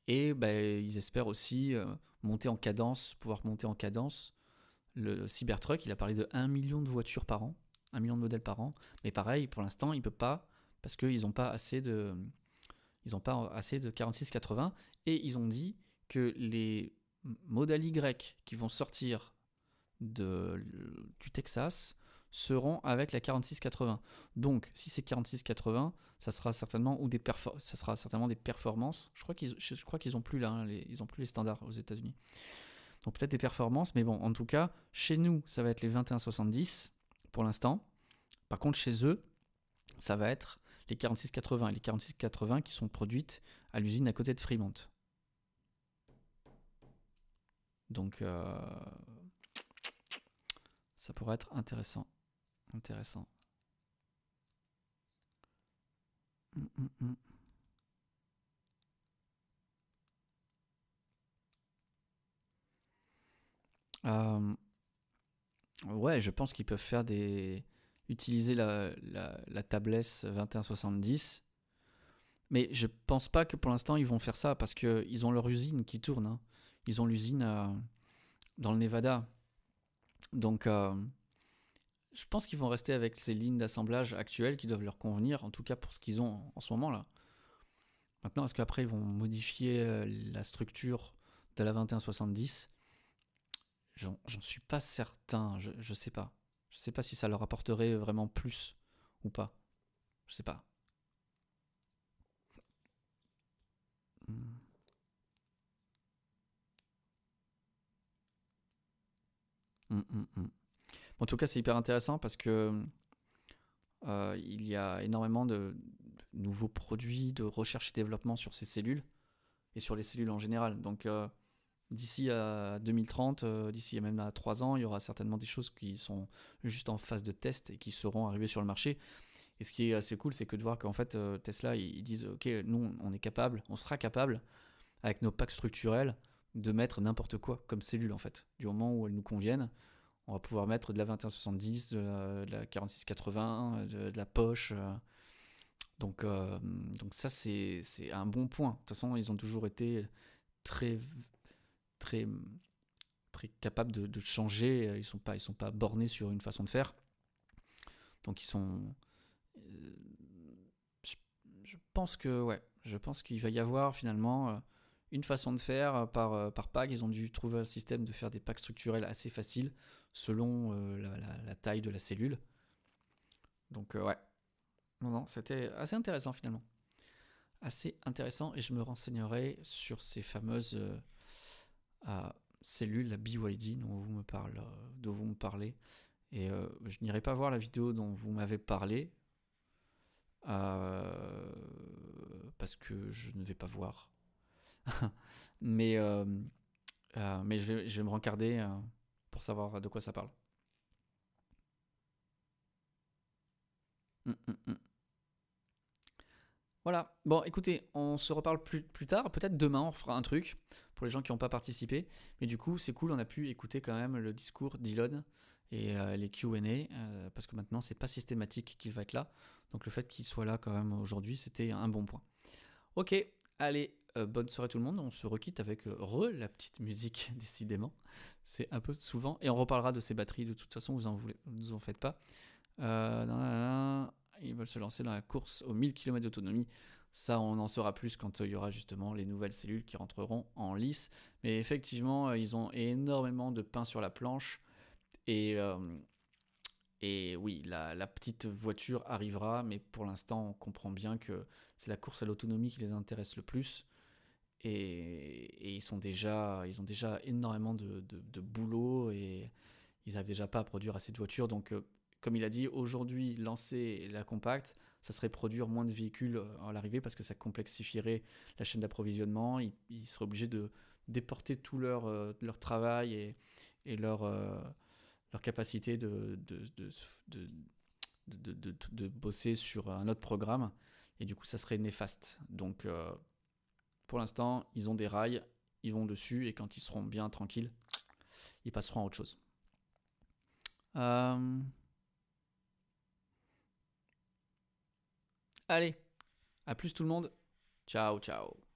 et ils espèrent aussi pouvoir monter en cadence. Le Cybertruck, il a parlé de 1 million de voitures par an, 1 million de modèles par an, mais pareil, pour l'instant, il ne peut pas, parce qu'ils n'ont pas assez de 4680, et ils ont dit que les modèles Y qui vont sortir du Texas seront avec la 4680. Donc, si c'est 4680, ça sera certainement des performances. Je crois qu'ils ont plus là, hein, ils ont plus les standards aux États-Unis. Donc peut-être des performances, mais bon, en tout cas, chez nous, ça va être les 2170 pour l'instant. Par contre, chez eux, ça va être les 4680 et les 4680 qui sont produites à l'usine à côté de Fremont. Donc, ça pourrait être intéressant. Ouais, je pense qu'ils peuvent faire utiliser la tablesse 2170. Mais je pense pas que pour l'instant ils vont faire ça parce qu'ils ont leur usine qui tourne. Hein. Ils ont l'usine dans le Nevada. Donc je pense qu'ils vont rester avec ces lignes d'assemblage actuelles qui doivent leur convenir, en tout cas pour ce qu'ils ont en ce moment là. Maintenant, est-ce qu'après ils vont modifier la structure de la 2170 ? J'en suis pas certain, je sais pas. Je sais pas si ça leur apporterait vraiment plus ou pas. Je sais pas. En tout cas, c'est hyper intéressant parce que il y a énormément de nouveaux produits, de recherche et développement sur ces cellules et sur les cellules en général. Donc, d'ici à 2030, d'ici même à 3 ans, il y aura certainement des choses qui sont juste en phase de test et qui seront arrivées sur le marché. Et ce qui est assez cool, c'est que de voir qu'en fait, Tesla, ils disent, OK, nous, on sera capable, avec nos packs structurels, de mettre n'importe quoi comme cellule, en fait. Du moment où elles nous conviennent, on va pouvoir mettre de la 2170, de la 4680, de la poche. Donc ça, c'est un bon point. De toute façon, ils ont toujours été très capables de changer. Ils sont pas bornés sur une façon de faire. Donc ils sont... je pense qu'il va y avoir finalement une façon de faire par pack. Ils ont dû trouver un système de faire des packs structurels assez faciles selon la taille de la cellule. Donc ouais. Non, c'était assez intéressant finalement. Assez intéressant, et je me renseignerai sur ces fameuses cellules, la BYD dont vous me parlez. Et je n'irai pas voir la vidéo dont vous m'avez parlé parce que je ne vais pas voir. mais je vais me rencarder pour savoir de quoi ça parle. Voilà, bon écoutez, on se reparle plus tard, peut-être demain on fera un truc pour les gens qui n'ont pas participé, mais du coup c'est cool, on a pu écouter quand même le discours d'Elon et les Q&A, parce que maintenant c'est pas systématique qu'il va être là, donc le fait qu'il soit là quand même aujourd'hui, c'était un bon point. Ok, allez, bonne soirée tout le monde, on se requitte avec la petite musique, décidément, c'est un peu souvent, et on reparlera de ces batteries de toute façon, vous en faites pas. Ils veulent se lancer dans la course aux 1000 km d'autonomie. Ça, on en saura plus quand il y aura justement les nouvelles cellules qui rentreront en lice. Mais effectivement, ils ont énormément de pain sur la planche. Et oui, la petite voiture arrivera, mais pour l'instant, on comprend bien que c'est la course à l'autonomie qui les intéresse le plus. Et ils ont déjà énormément de boulot et ils n'arrivent déjà pas à produire assez de voitures. Donc, comme il a dit, aujourd'hui, lancer la compacte, ça serait produire moins de véhicules à l'arrivée parce que ça complexifierait la chaîne d'approvisionnement. Ils seraient obligés de déporter tout leur travail et leur capacité de bosser sur un autre programme. Et du coup, ça serait néfaste. Donc, pour l'instant, ils ont des rails, ils vont dessus et quand ils seront bien tranquilles, ils passeront à autre chose. Allez, À plus tout le monde. Ciao, ciao.